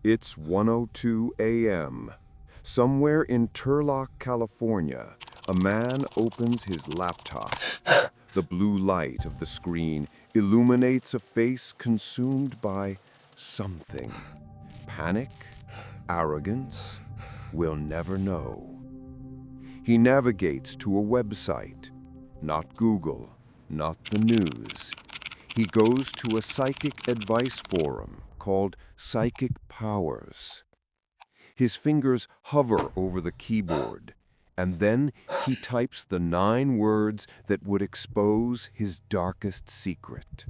It's 1:02 a.m. Somewhere in Turlock, California, a man opens his laptop. The blue light of the screen illuminates a face consumed by something. Panic? Arrogance? We'll never know. He navigates to a website. Not Google, not the news. He goes to a psychic advice forum called Psychic Powers. His fingers hover over the keyboard, and then he types the 9 words that would expose his darkest secret.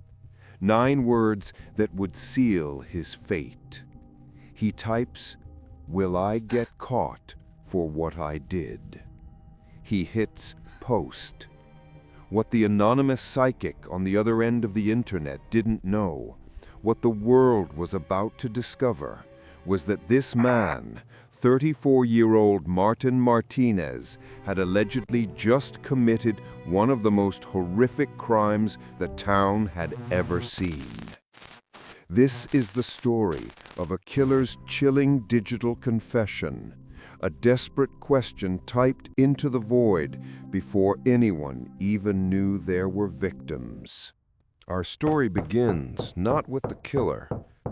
9 words that would seal his fate. He types, "Will I get caught for what I did?" He hits post. What the anonymous psychic on the other end of the internet didn't know, what the world was about to discover, was that this man, 34-year-old Martin Martinez, had allegedly just committed one of the most horrific crimes the town had ever seen. This is the story of a killer's chilling digital confession, a desperate question typed into the void before anyone even knew there were victims. Our story begins not with the killer,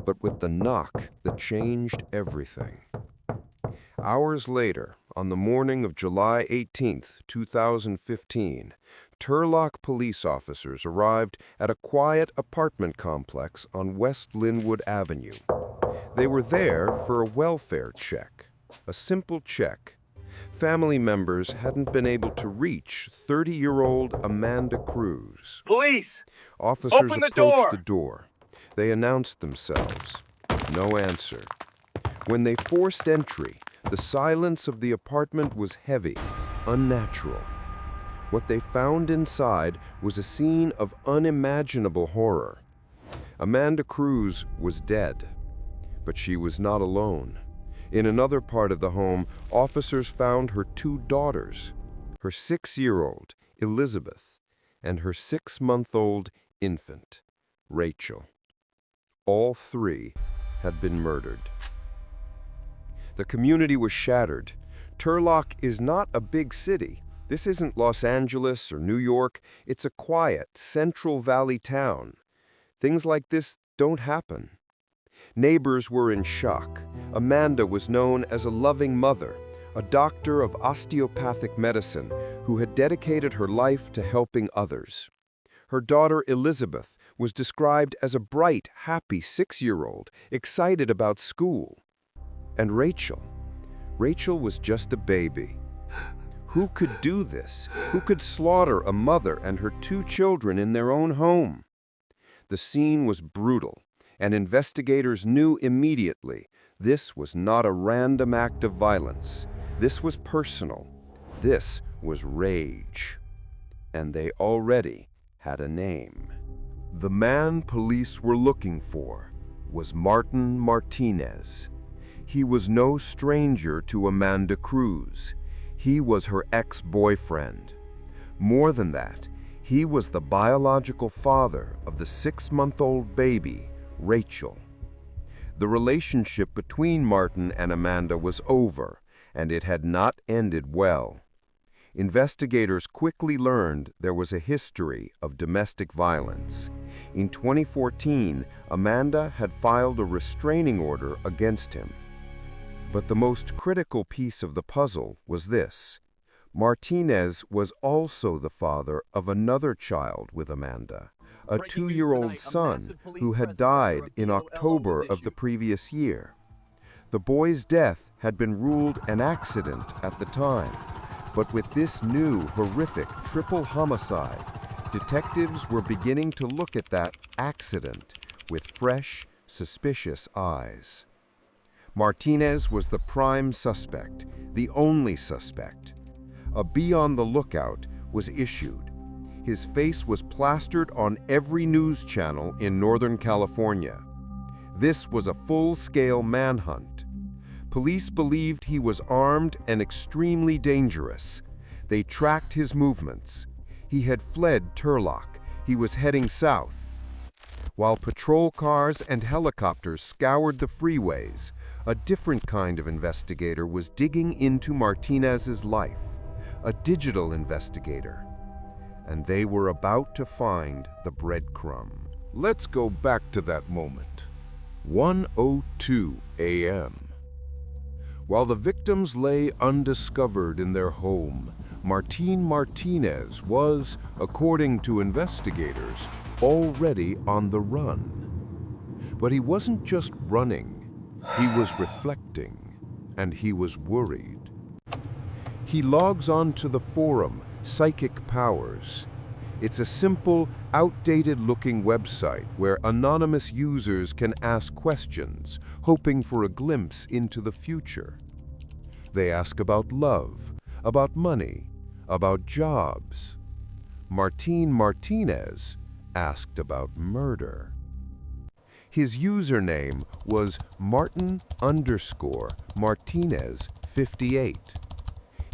but with the knock that changed everything. Hours later, on the morning of July 18th, 2015, Turlock police officers arrived at a quiet apartment complex on West Linwood Avenue. They were there for a welfare check, a simple check. Family members hadn't been able to reach 30-year-old Amanda Cruz. Police! Officers Open the approached door! the door. They announced themselves. No answer. When they forced entry, the silence of the apartment was heavy, unnatural. What they found inside was a scene of unimaginable horror. Amanda Cruz was dead, but she was not alone. In another part of the home, officers found her 2 daughters, her 6-year-old, Elizabeth, and her 6-month-old infant, Rachel. All 3 had been murdered. The community was shattered. Turlock is not a big city. This isn't Los Angeles or New York. It's a quiet, Central Valley town. Things like this don't happen. Neighbors were in shock. Amanda was known as a loving mother, a doctor of osteopathic medicine who had dedicated her life to helping others. Her daughter Elizabeth was described as a bright, happy 6-year-old, excited about school. And Rachel was just a baby. Who could do this? Who could slaughter a mother and her 2 children in their own home? The scene was brutal, and investigators knew immediately this was not a random act of violence. This was personal. This was rage. And they already had a name. The man police were looking for was Martin Martinez. He was no stranger to Amanda Cruz. He was her ex-boyfriend. More than that, he was the biological father of the 6-month-old baby, Rachel. The relationship between Martin and Amanda was over, and it had not ended well. Investigators quickly learned there was a history of domestic violence. In 2014, Amanda had filed a restraining order against him. But the most critical piece of the puzzle was this. Martinez was also the father of another child with Amanda, a 2-year-old son who had died in October of the previous year. The boy's death had been ruled an accident at the time, but with this new horrific triple homicide, detectives were beginning to look at that accident with fresh, suspicious eyes. Martinez was the prime suspect, the only suspect. A be on the lookout was issued. His face was plastered on every news channel in Northern California. This was a full-scale manhunt. Police believed he was armed and extremely dangerous. They tracked his movements. He had fled Turlock. He was heading south. While patrol cars and helicopters scoured the freeways, a different kind of investigator was digging into Martinez's life, a digital investigator. And they were about to find the breadcrumb. Let's go back to that moment. 1:02 a.m. While the victims lay undiscovered in their home, Martinez was, according to investigators, already on the run. But he wasn't just running, he was reflecting, and he was worried. He logs on to the forum, Psychic Powers. It's a simple, outdated-looking website where anonymous users can ask questions, hoping for a glimpse into the future. They ask about love, about money, about jobs. Martinez asked about murder. His username was Martin_Martinez58.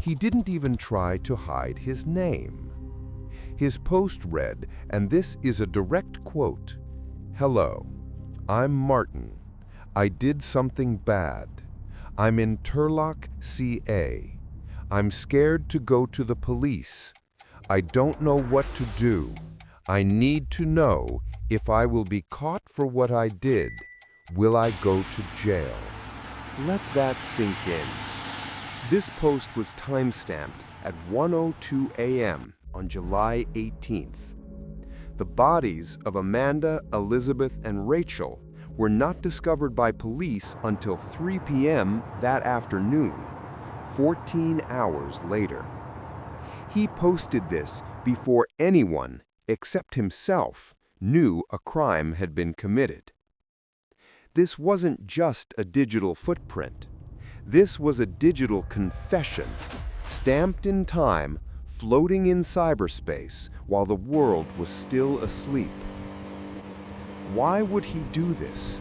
He didn't even try to hide his name. His post read, and this is a direct quote, "Hello, I'm Martin. I did something bad. I'm in Turlock, CA. I'm scared to go to the police. I don't know what to do. I need to know if I will be caught for what I did. Will I go to jail?" Let that sink in. This post was time-stamped at 1:02 a.m. on July 18th. The bodies of Amanda, Elizabeth, and Rachel were not discovered by police until 3 p.m. that afternoon, 14 hours later. He posted this before anyone, except himself, knew a crime had been committed. This wasn't just a digital footprint. This was a digital confession, stamped in time, floating in cyberspace while the world was still asleep. Why would he do this?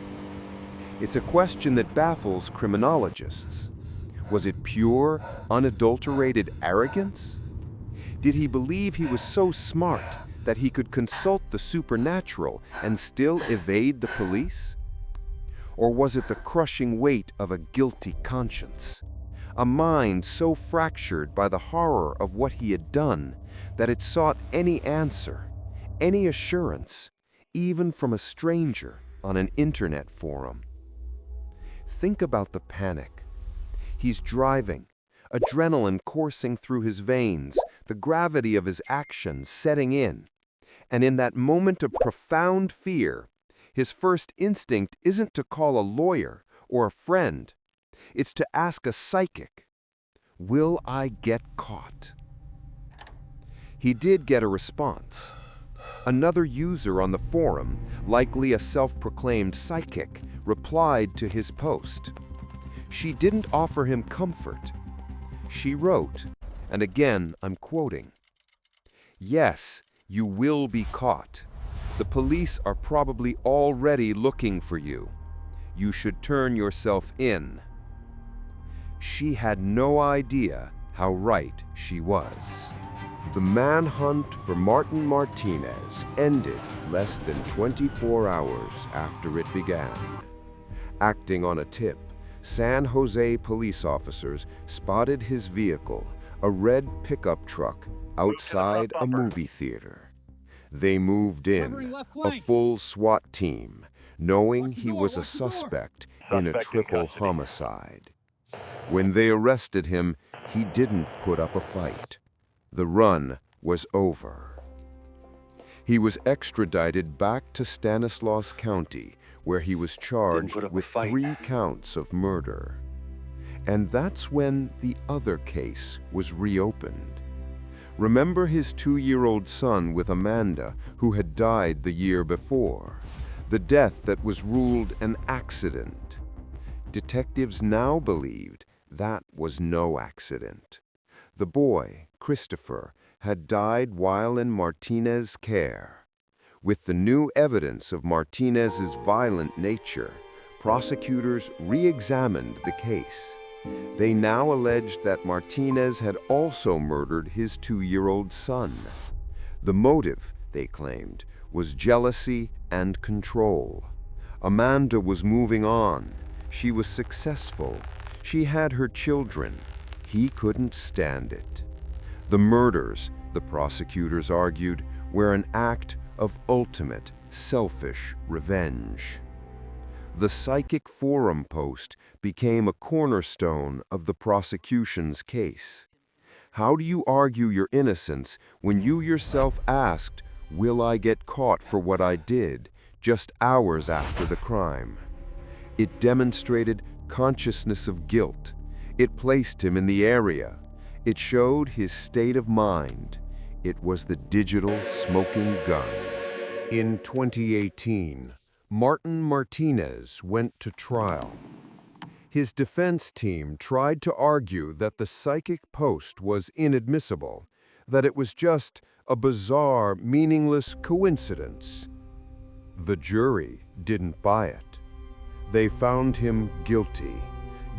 It's a question that baffles criminologists. Was it pure, unadulterated arrogance? Did he believe he was so smart that he could consult the supernatural and still evade the police? Or was it the crushing weight of a guilty conscience? A mind so fractured by the horror of what he had done that it sought any answer, any assurance, even from a stranger on an internet forum. Think about the panic. He's driving, adrenaline coursing through his veins, the gravity of his actions setting in. And in that moment of profound fear, his first instinct isn't to call a lawyer or a friend. It's to ask a psychic, "Will I get caught?" He did get a response. Another user on the forum, likely a self-proclaimed psychic, replied to his post. She didn't offer him comfort. She wrote, and again I'm quoting, "Yes, you will be caught. The police are probably already looking for you. You should turn yourself in." She had no idea how right she was. The manhunt for Martinez ended less than 24 hours after it began. Acting on a tip, San Jose police officers spotted his vehicle, a red pickup truck, outside a movie theater. They moved in, a full SWAT team, knowing he was a suspect in a triple homicide. When they arrested him, he didn't put up a fight. The run was over. He was extradited back to Stanislaus County, where he was charged with 3 counts of murder. And that's when the other case was reopened. Remember his 2-year-old son with Amanda, who had died the year before? The death that was ruled an accident. Detectives now believed that was no accident. The boy, Christopher, had died while in Martinez's care. With the new evidence of Martinez's violent nature, prosecutors re-examined the case. They now alleged that Martinez had also murdered his 2-year-old son. The motive, they claimed, was jealousy and control. Amanda was moving on. She was successful. She had her children. He couldn't stand it. The murders, the prosecutors argued, were an act of ultimate, selfish revenge. The Psychic Forum post became a cornerstone of the prosecution's case. How do you argue your innocence when you yourself asked, "Will I get caught for what I did?" just hours after the crime? It demonstrated consciousness of guilt. It placed him in the area. It showed his state of mind. It was the digital smoking gun. In 2018, Martin Martinez went to trial. His defense team tried to argue that the psychic post was inadmissible, that it was just a bizarre, meaningless coincidence. The jury didn't buy it. They found him guilty.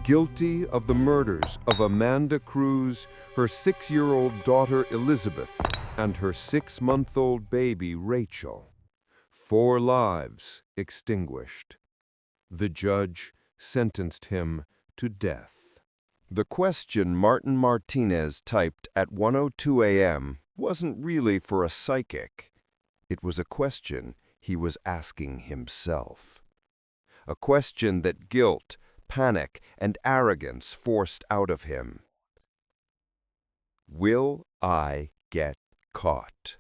Guilty of the murders of Amanda Cruz, her 6-year-old daughter Elizabeth, and her 6-month-old baby Rachel. 4 lives extinguished. The judge sentenced him to death. The question Martin Martinez typed at 1:02 a.m. wasn't really for a psychic. It was a question he was asking himself. A question that guilt, panic, and arrogance forced out of him. Will I get caught?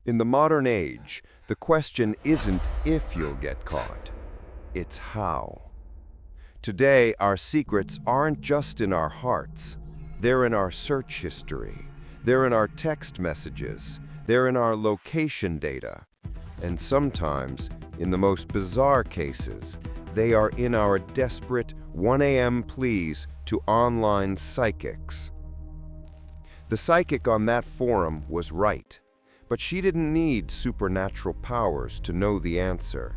In the modern age, the question isn't if you'll get caught, it's how. Today, our secrets aren't just in our hearts. They're in our search history. They're in our text messages. They're in our location data. And sometimes, in the most bizarre cases, they are in our desperate 1 a.m. pleas to online psychics. The psychic on that forum was right, but she didn't need supernatural powers to know the answer.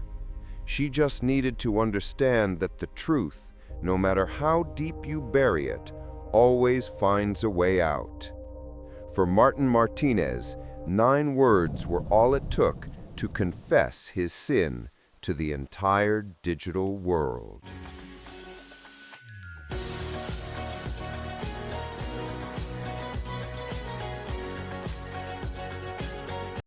She just needed to understand that the truth, no matter how deep you bury it, always finds a way out. For Martin Martinez, 9 words were all it took to confess his sin to the entire digital world.